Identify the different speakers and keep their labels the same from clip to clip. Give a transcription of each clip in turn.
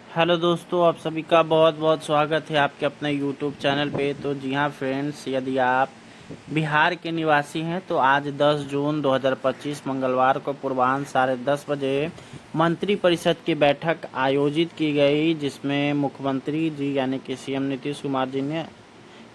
Speaker 1: Hello दोस्तों, आप सभी का बहुत बहुत स्वागत है आपके अपने यूट्यूब चैनल पे। तो जी हाँ फ्रेंड्स, यदि आप बिहार के निवासी हैं तो आज 10 जून 2025 मंगलवार को पूर्वाह्न 10:30 बजे मंत्रिपरिषद की बैठक आयोजित की गई, जिसमें मुख्यमंत्री जी यानी कि सीएम नीतीश कुमार जी ने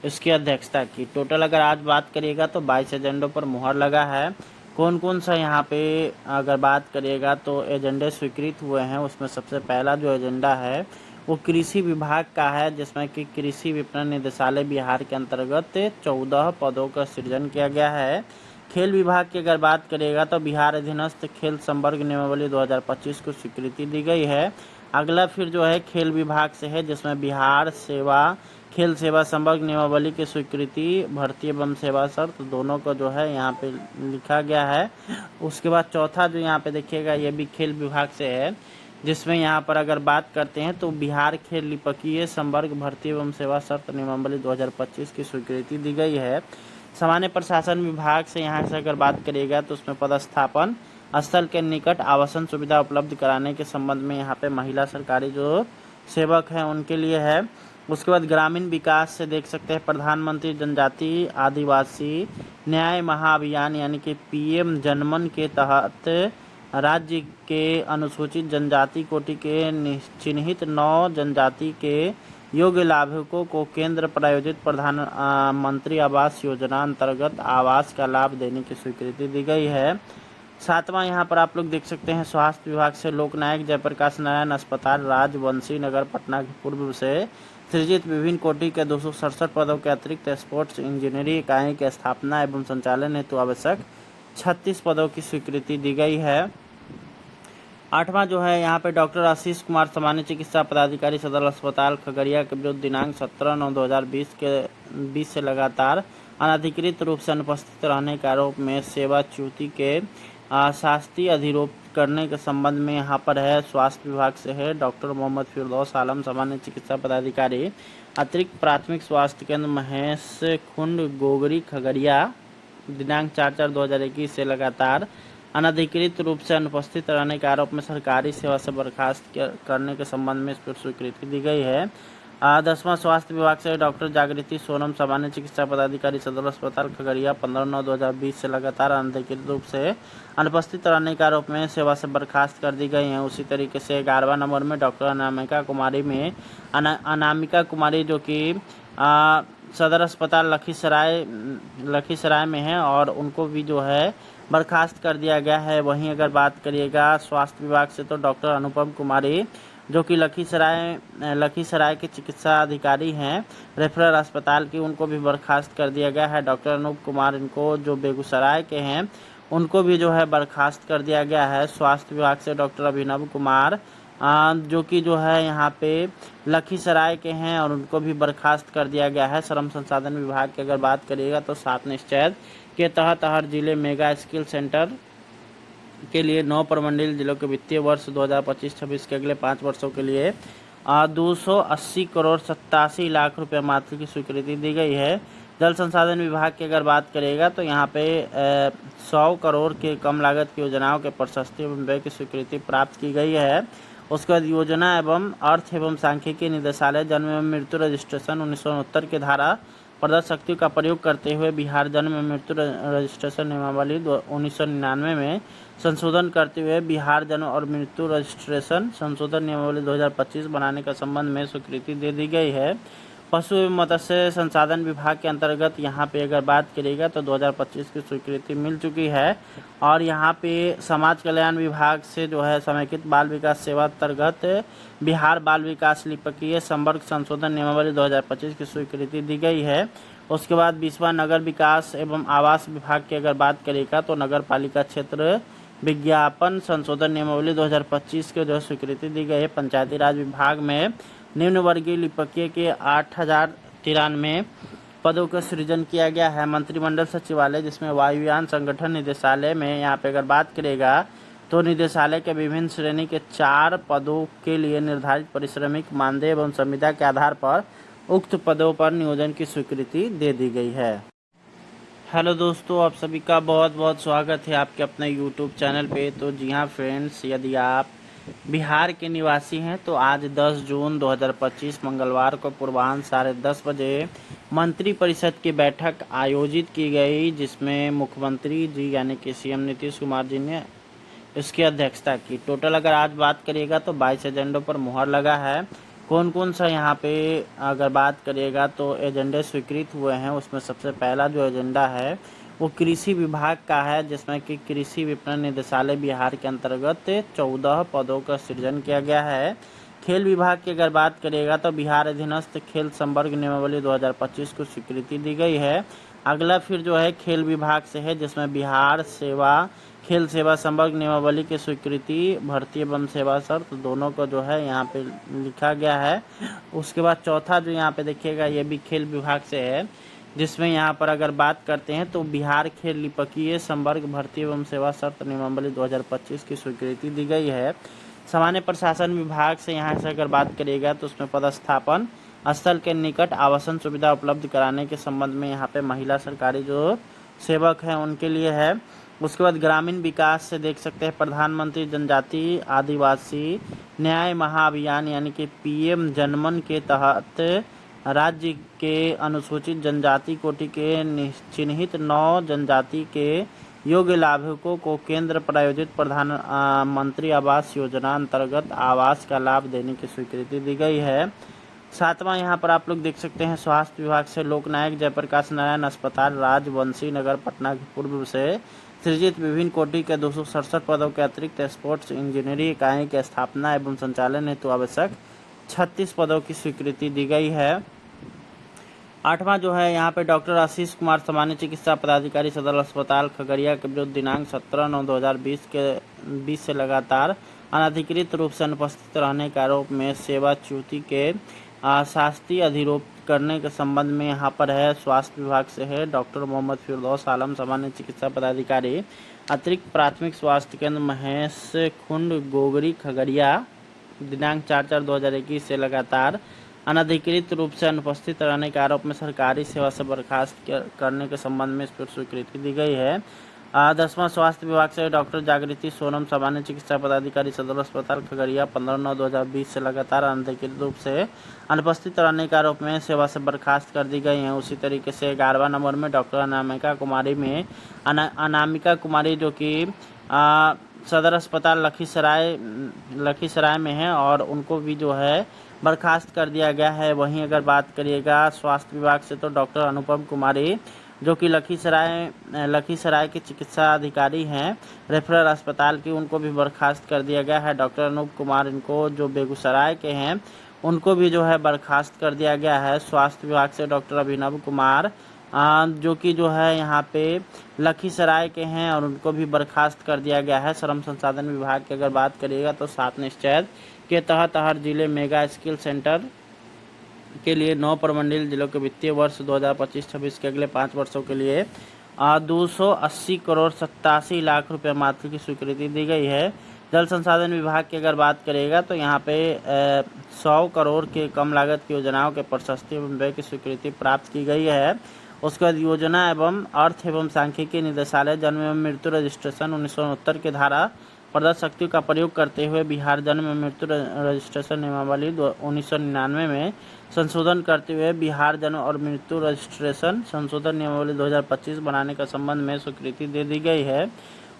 Speaker 1: इसकी अध्यक्षता की। टोटल अगर आज बात करिएगा तो 22 एजेंडों पर मुहर लगा है। कौन कौन सा यहाँ पे अगर बात करिएगा तो एजेंडे स्वीकृत हुए हैं, उसमें सबसे पहला जो एजेंडा है वो कृषि विभाग का है, जिसमें कि कृषि विपणन निदेशालय बिहार के अंतर्गत 14 पदों का सृजन किया गया है। खेल विभाग की अगर बात करिएगा तो बिहार अधीनस्थ खेल संवर्ग नियमावली 2025 को स्वीकृति दी गई है। अगला फिर जो है खेल विभाग से है, जिसमें बिहार सेवा खेल सेवा संवर्ग नियमावली की स्वीकृति भर्ती एवं सेवा शर्त दोनों को जो है यहाँ पे लिखा गया है। उसके बाद चौथा जो यहाँ पे देखिएगा ये भी खेल विभाग से है, जिसमें यहाँ पर अगर बात करते हैं तो बिहार खेल लिपकीय संवर्ग भर्ती एवं सेवा शर्त नियमावली 2025 की स्वीकृति दी गई है। सामान्य प्रशासन विभाग से यहाँ से अगर बात करिएगा तो उसमें पदस्थापन स्थल के निकट आवासन सुविधा उपलब्ध कराने के संबंध में यहाँ पे महिला सरकारी जो सेवक हैं उनके लिए है। उसके बाद ग्रामीण विकास से देख सकते हैं प्रधानमंत्री जनजाति आदिवासी न्याय महाअभियान यानी कि पीएम जनमन के तहत राज्य के अनुसूचित जनजाति कोटि के चिन्हित 9 जनजाति के योग्य लाभुकों को केंद्र प्रायोजित प्रधानमंत्री आवास योजना अंतर्गत आवास का लाभ देने की स्वीकृति दी गई है। सातवां यहाँ पर आप लोग देख सकते हैं स्वास्थ्य विभाग से लोकनायक जयप्रकाश नारायण अस्पताल राजवंशी नगर पटना के पूर्व से सृजित विभिन्न कोटि के 267 पदों के अतिरिक्त स्पोर्ट्स इंजीनियरिंग इकाई की स्थापना एवं संचालन हेतु आवश्यक 36 पदों की स्वीकृति दी गई है। आठवां जो है यहाँ पे डॉक्टर आशीष कुमार सामान्य चिकित्सा पदाधिकारी सदर अस्पताल खगड़िया के विरुद्ध दिनांक 17/9/2020 से लगातार अनधिकृत रूप से अनुपस्थित रहने के आरोप में सेवाच्युति के शास्ति अधिरोप करने के संबंध में यहाँ पर है स्वास्थ्य विभाग से है डॉक्टर मोहम्मद फिरदौस आलम सामान्य चिकित्सा पदाधिकारी अतिरिक्त प्राथमिक स्वास्थ्य केंद्र महेश खुंड गोगरी खगड़िया दिनांक 4/4/2021 से लगातार अनधिकृत रूप से अनुपस्थित रहने के आरोप में सरकारी सेवा से बर्खास्त करने के संबंध में इस पर स्वीकृति दी गई है। 10वां स्वास्थ्य विभाग से डॉक्टर जागृति सोनम सामान्य चिकित्सा पदाधिकारी सदर अस्पताल खगड़िया 15/9/2020 से लगातार अनधिकृत रूप से अनुपस्थित रहने के आरोप में सेवा से बर्खास्त कर दी गई हैं। उसी तरीके से 11वां नंबर में डॉक्टर अनामिका कुमारी जो कि सदर अस्पताल लखीसराय में है और उनको भी जो है बर्खास्त कर दिया गया है। वहीं अगर बात करिएगा स्वास्थ्य विभाग से तो डॉक्टर अनुपम कुमारी जो कि लखीसराय के चिकित्सा अधिकारी हैं रेफरल अस्पताल की, उनको भी बर्खास्त कर दिया गया है। डॉक्टर अनूप कुमार इनको जो बेगूसराय के हैं उनको भी जो है बर्खास्त कर दिया गया है। स्वास्थ्य विभाग से डॉक्टर अभिनव कुमार जो कि जो है यहाँ पे लखीसराय के हैं और उनको भी बर्खास्त कर दिया गया है। श्रम संसाधन विभाग की अगर बात करिएगा तो 7 निश्चय के तहत हर जिले मेगा स्किल सेंटर के लिए 9 प्रमंडल जिलों के वित्तीय वर्ष 2025-26 के अगले 5 वर्षों के लिए 280 करोड़ 87 लाख रुपए मात्र की स्वीकृति दी गई है। जल संसाधन विभाग की अगर बात करिएगा तो यहाँ पे 100 करोड़ के कम लागत की योजनाओं के प्रशस्ति एवं व्यय की स्वीकृति प्राप्त की गई है। उसके बाद योजना एवं अर्थ एवं सांख्यिकी निदेशालय जन्म एवं मृत्यु रजिस्ट्रेशन 1969 की धारा प्रदत्त शक्तियों का प्रयोग करते हुए बिहार जन्म एवं मृत्यु रजिस्ट्रेशन नियमावली 1999 में संशोधन करते हुए बिहार जन्म और मृत्यु रजिस्ट्रेशन संशोधन नियमावली 2025 बनाने का संबंध में स्वीकृति दे दी गई है। पशु एवं मत्स्य संसाधन विभाग के अंतर्गत यहाँ पे अगर बात करिएगा तो 2025 की स्वीकृति मिल चुकी है। और यहाँ पे समाज कल्याण विभाग से जो है समेकित बाल विकास सेवा अंतर्गत बिहार बाल विकास लिपकीय संवर्ग संशोधन नियमावली 2025 की स्वीकृति दी गई है। उसके बाद 20वां नगर विकास एवं आवास विभाग की अगर बात करिएगा तो नगर पालिका क्षेत्र विज्ञापन संशोधन नियमावली 2025 के जो स्वीकृति दी गई है। पंचायती राज विभाग में निम्न वर्गीय लिपकीय के 8093 पदों का सृजन किया गया है। मंत्रिमंडल सचिवालय जिसमें वायुयान संगठन निदेशालय में यहाँ पे अगर बात करेगा तो निदेशालय के विभिन्न श्रेणी के 4 पदों के लिए निर्धारित पारिश्रमिक मानदेय एवं संविदा के आधार पर उक्त पदों पर नियोजन की स्वीकृति दे दी गई है। हेलो दोस्तों, आप सभी का बहुत बहुत स्वागत है आपके अपने यूट्यूब चैनल पे। तो जी हाँ फ्रेंड्स, यदि आप बिहार के निवासी हैं। तो आज 10 जून 2025 मंगलवार को पूर्वाह्न 10:30 बजे मंत्रिपरिषद की बैठक आयोजित की गई, जिसमें मुख्यमंत्री जी यानी कि सीएम नीतीश कुमार जी ने इसकी अध्यक्षता की। टोटल अगर आज बात करिएगा तो 22 एजेंडों पर मुहर लगा है। कौन कौन सा यहाँ पे अगर बात करिएगा तो एजेंडे स्वीकृत हुए हैं, उसमें सबसे पहला जो एजेंडा है वो कृषि विभाग का है, जिसमें कि कृषि विपणन निदेशालय बिहार के अंतर्गत 14 पदों का सृजन किया गया है। खेल विभाग की अगर बात करिएगा तो बिहार अधीनस्थ खेल संवर्ग नियमावली 2025 को स्वीकृति दी गई है। अगला फिर जो है खेल विभाग से है, जिसमें बिहार सेवा खेल सेवा संवर्ग नियमावली की स्वीकृति भर्ती एवं सेवा शर्त दोनों को जो है यहाँ पे लिखा गया है। उसके बाद चौथा जो यहाँ पे देखिएगा ये भी खेल विभाग से है, जिसमें यहाँ पर अगर बात करते हैं तो बिहार खेल लिपकीय संवर्ग भर्ती एवं सेवा शर्त नियमावली 2025 की स्वीकृति दी गई है। सामान्य प्रशासन विभाग से यहाँ से अगर बात करिएगा तो उसमें पदस्थापन स्थल के निकट आवासन सुविधा उपलब्ध कराने के संबंध में यहाँ पे महिला सरकारी जो सेवक हैं उनके लिए है। उसके बाद ग्रामीण विकास से देख सकते हैं प्रधानमंत्री जनजाति आदिवासी न्याय महाअभियान यानी कि पीएम जनमन के तहत राज्य के अनुसूचित जनजाति कोटि के चिन्हित 9 जनजाति के योग्य लाभुकों को केंद्र प्रायोजित प्रधानमंत्री आवास योजना अंतर्गत आवास का लाभ देने की स्वीकृति दी गई है। सातवां यहाँ पर आप लोग देख सकते हैं स्वास्थ्य विभाग से लोकनायक जयप्रकाश नारायण अस्पताल राजवंशी नगर पटना के पूर्व से सृजित विभिन्न कोटि के 267 पदों के अतिरिक्त स्पोर्ट्स इंजीनियरिंग इकाई की स्थापना एवं संचालन हेतु आवश्यक 36 पदों की स्वीकृति दी गई है। आठवां जो है यहाँ पे डॉक्टर आशीष कुमार सामान्य चिकित्सा पदाधिकारी सदर अस्पताल खगड़िया के विरुद्ध दिनांक 17/9/2020 से लगातार अनधिकृत रूप से अनुपस्थित रहने के आरोप में सेवाच्युति के शास्ति अधिरोप करने के संबंध में यहाँ पर है स्वास्थ्य विभाग से है डॉक्टर मोहम्मद फिरदौस आलम सामान्य चिकित्सा पदाधिकारी अतिरिक्त प्राथमिक स्वास्थ्य केंद्र महेश खुंड गोगरी खगड़िया दिनांक 4/4/2021 से लगातार अनधिकृत रूप से अनुपस्थित रहने के आरोप में सरकारी सेवा से बर्खास्त करने के संबंध में इस पर स्वीकृति दी गई है। 10वां स्वास्थ्य विभाग से डॉक्टर जागृति सोनम सामान्य चिकित्सा पदाधिकारी सदर अस्पताल खगड़िया 15/9/2020 से लगातार अनधिकृत रूप से अनुपस्थित रहने के आरोप में सेवा से बर्खास्त कर दी गई हैं। उसी तरीके से 11वां नंबर में डॉक्टर अनामिका कुमारी जो कि सदर अस्पताल लखीसराय में है और उनको भी जो है बर्खास्त कर दिया गया है। वहीं अगर बात करिएगा स्वास्थ्य विभाग से तो डॉक्टर अनुपम कुमारी जो कि लखीसराय के चिकित्सा अधिकारी हैं रेफरल अस्पताल की, उनको भी बर्खास्त कर दिया गया है। डॉक्टर अनूप कुमार इनको जो बेगूसराय के हैं उनको भी जो है बर्खास्त कर दिया गया है। स्वास्थ्य विभाग से डॉक्टर अभिनव कुमार जो कि जो है यहाँ पे लखीसराय के हैं और उनको भी बर्खास्त कर दिया गया है। श्रम संसाधन विभाग की अगर बात करिएगा तो 7 निश्चय के तहत हर जिले मेगा स्किल सेंटर के लिए 9 प्रमंडल जिलों के वित्तीय वर्ष 2025-26 के अगले 5 वर्षों के लिए 280 करोड़ 87 लाख रुपए मात्र की स्वीकृति दी गई है। जल संसाधन विभाग की अगर बात करेगा तो यहाँ पे 100 करोड़ के कम लागत की योजनाओं के प्रशस्ति एवं व्यय की स्वीकृति प्राप्त की गई है। उसके बाद योजना एवं अर्थ एवं सांख्यिकी निदेशालय जन्म एवं मृत्यु रजिस्ट्रेशन 1969 के धारा प्रदत्त शक्तियों का प्रयोग करते हुए बिहार जन्म एवं मृत्यु रजिस्ट्रेशन नियमावली 1999 में संशोधन करते हुए बिहार जन्म और मृत्यु रजिस्ट्रेशन संशोधन नियमावली 2025 बनाने का संबंध में स्वीकृति दे दी गई है।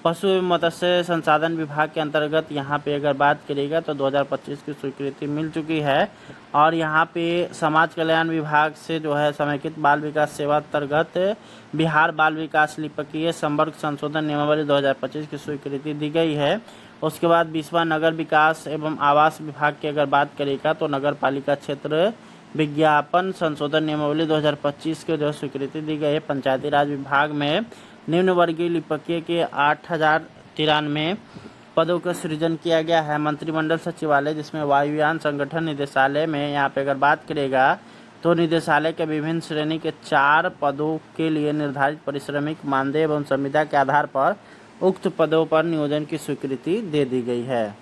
Speaker 1: पशु एवं मत्स्य संसाधन विभाग के अंतर्गत यहाँ पे अगर बात करिएगा तो 2025 की स्वीकृति मिल चुकी है। और यहाँ पे समाज कल्याण विभाग से जो है समेकित बाल विकास सेवा अंतर्गत बिहार बाल विकास लिपकीय संवर्ग संशोधन नियमावली 2025 की स्वीकृति दी गई है। उसके बाद 20वां नगर विकास एवं आवास विभाग की अगर बात करिएगा तो नगर पालिका क्षेत्र विज्ञापन संशोधन नियमावली 2025 की जो स्वीकृति दी गई है। पंचायती राज विभाग में निम्न वर्गीय लिपकीय के 8093 पदों का सृजन किया गया है। मंत्रिमंडल सचिवालय जिसमें वायुयान संगठन निदेशालय में यहाँ पे अगर बात करेगा तो निदेशालय के विभिन्न श्रेणी के 4 पदों के लिए निर्धारित पारिश्रमिक मानदेय एवं संविदा के आधार पर उक्त पदों पर नियोजन की स्वीकृति दे दी गई है।